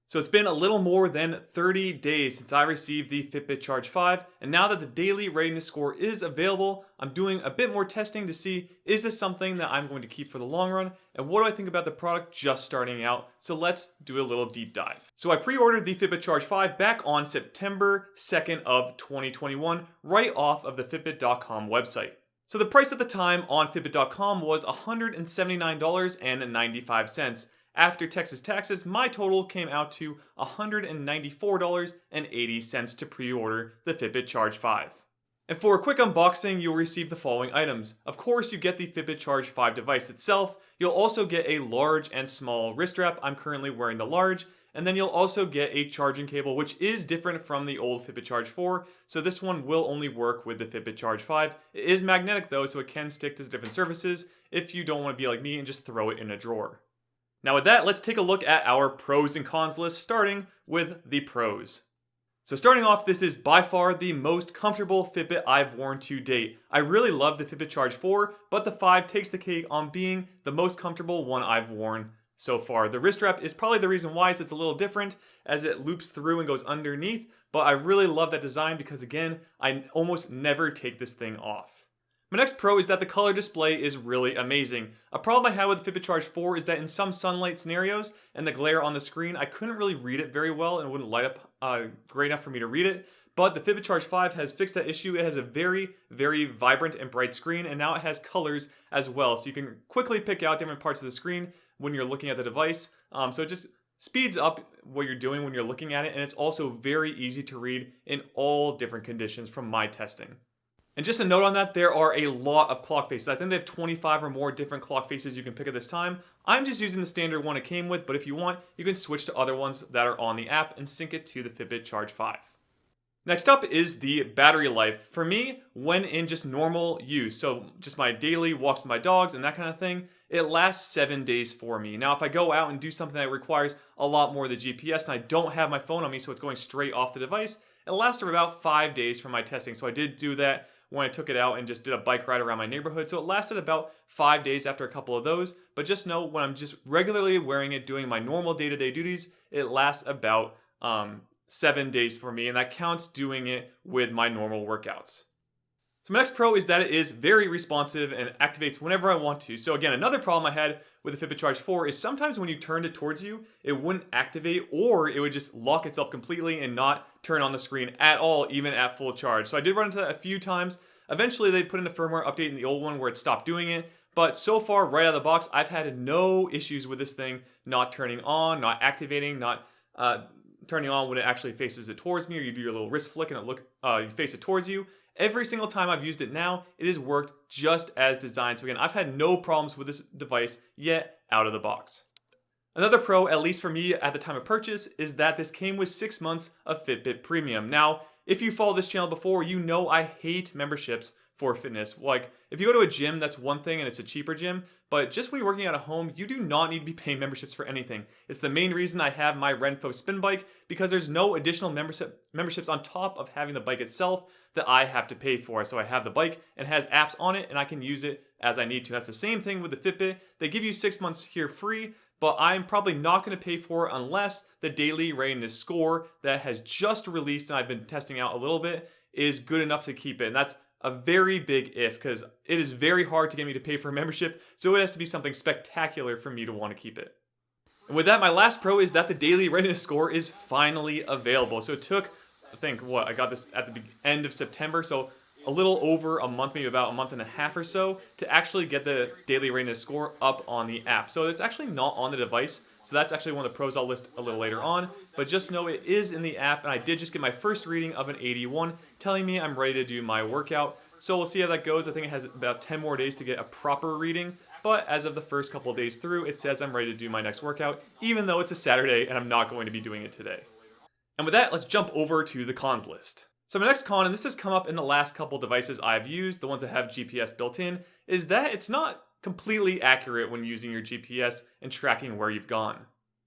So it's been a little more than 30 days since I received the Fitbit Charge 5, and now that the daily readiness score is available, I'm doing a bit more testing to see, is this something that I'm going to keep for the long run, and what do I think about the product just starting out? So let's do a little deep dive. So I pre-ordered the Fitbit Charge 5 back on September 2nd of 2021, right off of the Fitbit.com website. So the price at the time on Fitbit.com was $179.95. After Texas taxes, my total came out to $194.80 to pre-order the Fitbit Charge 5. And for a quick unboxing, you'll receive the following items. Of course, you get the Fitbit Charge 5 device itself. You'll also get a large and small wrist strap. I'm currently wearing the large. And then you'll also get a charging cable, which is different from the old Fitbit Charge 4. So this one will only work with the Fitbit Charge 5. It is magnetic though, so it can stick to different surfaces if you don't want to be like me and just throw it in a drawer. Now with that, let's take a look at our pros and cons list, starting with the pros. So starting off, this is by far the most comfortable Fitbit I've worn to date. I really love the Fitbit Charge 4, but the 5 takes the cake on being the most comfortable one I've worn so far. The wrist strap is probably the reason why it's a little different, as it loops through and goes underneath, but I really love that design because again, I almost never take this thing off. My next pro is that the color display is really amazing. A problem I had with the Fitbit Charge 4 is that in some sunlight scenarios and the glare on the screen, I couldn't really read it very well and it wouldn't light up great enough for me to read it. But the Fitbit Charge 5 has fixed that issue. It has a very, very vibrant and bright screen, and now it has colors as well. So you can quickly pick out different parts of the screen when you're looking at the device. So it just speeds up what you're doing when you're looking at it, and it's also very easy to read in all different conditions from my testing. And just a note on that, there are a lot of clock faces. I think they have 25 or more different clock faces you can pick at this time. I'm just using the standard one it came with, but if you want, you can switch to other ones that are on the app and sync it to the Fitbit Charge 5. Next up is the battery life. For me, when in just normal use, so just my daily walks with my dogs and that kind of thing, it lasts 7 days for me. Now, if I go out and do something that requires a lot more of the GPS and I don't have my phone on me, so it's going straight off the device, it lasts for about 5 days for my testing. So I did do that when I took it out and just did a bike ride around my neighborhood. So it lasted about 5 days after a couple of those. But just know when I'm just regularly wearing it, doing my normal day-to-day duties, it lasts about 7 days for me. And that counts doing it with my normal workouts. So my next pro is that it is very responsive and activates whenever I want to. So again, another problem I had with the Fitbit Charge 4 is sometimes when you turned it towards you, it wouldn't activate, or it would just lock itself completely and not turn on the screen at all, even at full charge. So I did run into that a few times. Eventually they put in a firmware update in the old one where it stopped doing it. But so far, right out of the box, I've had no issues with this thing not turning on, not activating, not turning on when it actually faces it towards me, or you do your little wrist flick and you face it towards you. Every single time I've used it now, it has worked just as designed. So again, I've had no problems with this device yet out of the box. Another pro, at least for me at the time of purchase, is that this came with 6 months of Fitbit Premium. Now, if you follow this channel before, you know I hate memberships for fitness. Like, if you go to a gym, that's one thing and it's a cheaper gym, but just when you're working out at home, you do not need to be paying memberships for anything. It's the main reason I have my Renfo spin bike, because there's no additional memberships on top of having the bike itself that I have to pay for. So I have the bike and it has apps on it and I can use it as I need to. That's the same thing with the Fitbit. They give you 6 months here free, but I'm probably not going to pay for it unless the daily readiness score that has just released and I've been testing out a little bit is good enough to keep it. And that's a very big if, because it is very hard to get me to pay for a membership, so it has to be something spectacular for me to want to keep it. And with that, my last pro is that the daily readiness score is finally available. So it took, I got this at the end of September, so a little over a month, maybe about a month and a half or so, to actually get the daily readiness score up on the app. So it's actually not on the device, so that's actually one of the pros I'll list a little later on. But just know it is in the app, and I did just get my first reading of an 81, telling me I'm ready to do my workout. So we'll see how that goes. I think it has about 10 more days to get a proper reading, but as of the first couple of days through, it says I'm ready to do my next workout, even though it's a Saturday and I'm not going to be doing it today. And with that, let's jump over to the cons list. So my next con, and this has come up in the last couple devices I've used, the ones that have GPS built in, is that it's not completely accurate when using your GPS and tracking where you've gone.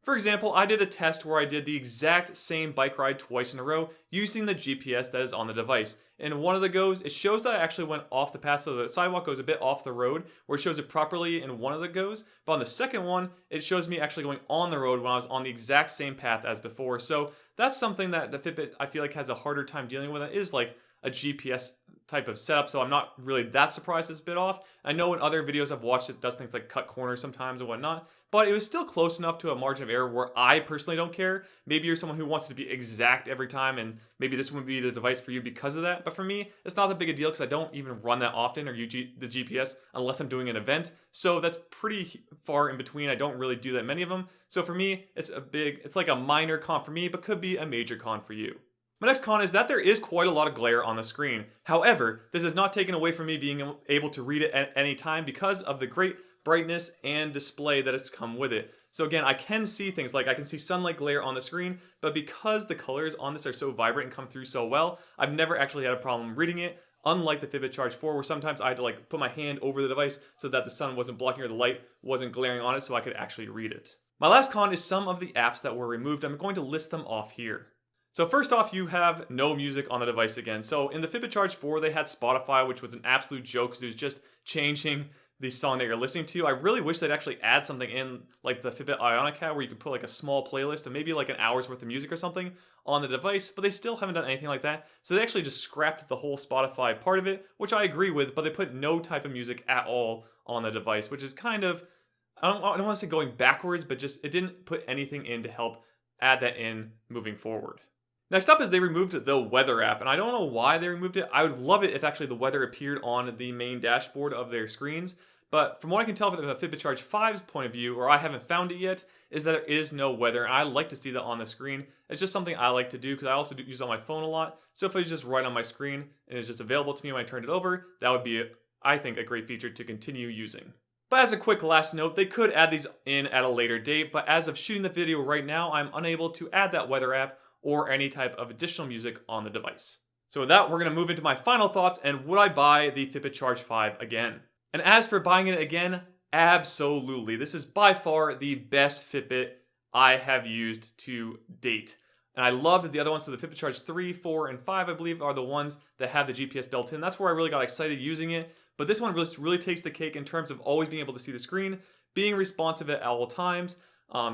For example, I did a test where I did the exact same bike ride twice in a row using the GPS that is on the device, In one of the goes, it shows that I actually went off the path, so the sidewalk goes a bit off the road, where it shows it properly in one of the goes. But on the second one, it shows me actually going on the road when I was on the exact same path as before. So that's something that the Fitbit, I feel like, has a harder time dealing with. It is like a GPS type of setup, so I'm not really that surprised it's a bit off. I know in other videos I've watched, it does things like cut corners sometimes and whatnot, but it was still close enough to a margin of error where I personally don't care. Maybe you're someone who wants to be exact every time, and maybe this wouldn't be the device for you because of that, but for me, it's not that big a deal because I don't even run that often or use the GPS unless I'm doing an event, so that's pretty far in between. I don't really do that many of them, so for me, it's like a minor con for me, but could be a major con for you. My next con is that there is quite a lot of glare on the screen. However, this is not taken away from me being able to read it at any time because of the great brightness and display that has come with it. So again, I can see things like I can see sunlight glare on the screen, but because the colors on this are so vibrant and come through so well, I've never actually had a problem reading it, unlike the Fitbit Charge 4 where sometimes I had to like put my hand over the device so that the sun wasn't blocking or the light wasn't glaring on it so I could actually read it. My last con is some of the apps that were removed. I'm going to list them off here. So first off, you have no music on the device again. So in the Fitbit Charge 4, they had Spotify, which was an absolute joke because it was just changing the song that you're listening to. I really wish they'd actually add something in like the Fitbit Ionic hat where you could put like a small playlist of maybe like an hour's worth of music or something on the device, but they still haven't done anything like that. So they actually just scrapped the whole Spotify part of it, which I agree with, but they put no type of music at all on the device, which is kind of, I don't want to say going backwards, but just it didn't put anything in to help add that in moving forward. Next up is they removed the weather app, and I don't know why they removed it. I would love it if actually the weather appeared on the main dashboard of their screens, but from what I can tell from the Fitbit Charge 5's point of view, or I haven't found it yet, is that there is no weather, and I like to see that on the screen. It's just something I like to do because I also use it on my phone a lot, so if it was just right on my screen and it's just available to me when I turned it over, that would be, I think, a great feature to continue using. But as a quick last note, they could add these in at a later date, but as of shooting the video right now, I'm unable to add that weather app or any type of additional music on the device. So with that, we're going to move into my final thoughts and would I buy the Fitbit Charge 5 again? And as for buying it again, absolutely. This is by far the best Fitbit I have used to date. And I love that the other ones, so the Fitbit Charge 3, 4, and 5, I believe, are the ones that have the GPS built in. That's where I really got excited using it. But this one really takes the cake in terms of always being able to see the screen, being responsive at all times,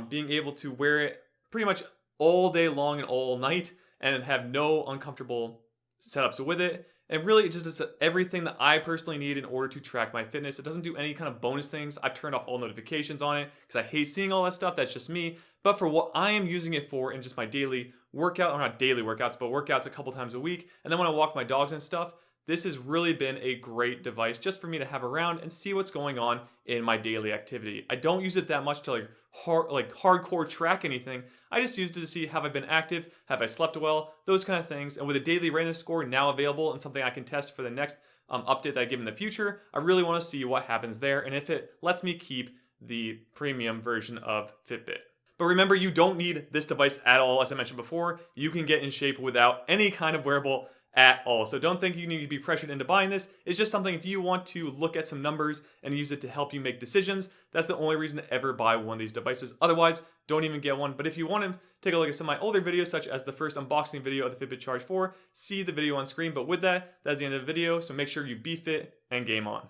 being able to wear it pretty much all day long and all night and have no uncomfortable setups with it. And really, it just is everything that I personally need in order to track my fitness. It doesn't do any kind of bonus things. I've turned off all notifications on it because I hate seeing all that stuff. That's just me. But for what I am using it for in just my daily workout, or not daily workouts, but workouts a couple times a week, and then when I walk my dogs and stuff, this has really been a great device just for me to have around and see what's going on in my daily activity. I don't use it that much to hardcore track anything. I just used it to see have I been active, have I slept well, those kind of things. And with a daily readiness score now available and something I can test for the next update that I give in the future, I really want to see what happens there and if it lets me keep the premium version of Fitbit. But remember, you don't need this device at all. As I mentioned before, you can get in shape without any kind of wearable at all. So don't think you need to be pressured into buying this. It's just something if you want to look at some numbers and use it to help you make decisions, that's the only reason to ever buy one of these devices. Otherwise, don't even get one. But if you want to take a look at some of my older videos, such as the first unboxing video of the Fitbit Charge 4, see the video on screen. But with that, that's the end of the video. So make sure you be fit and game on.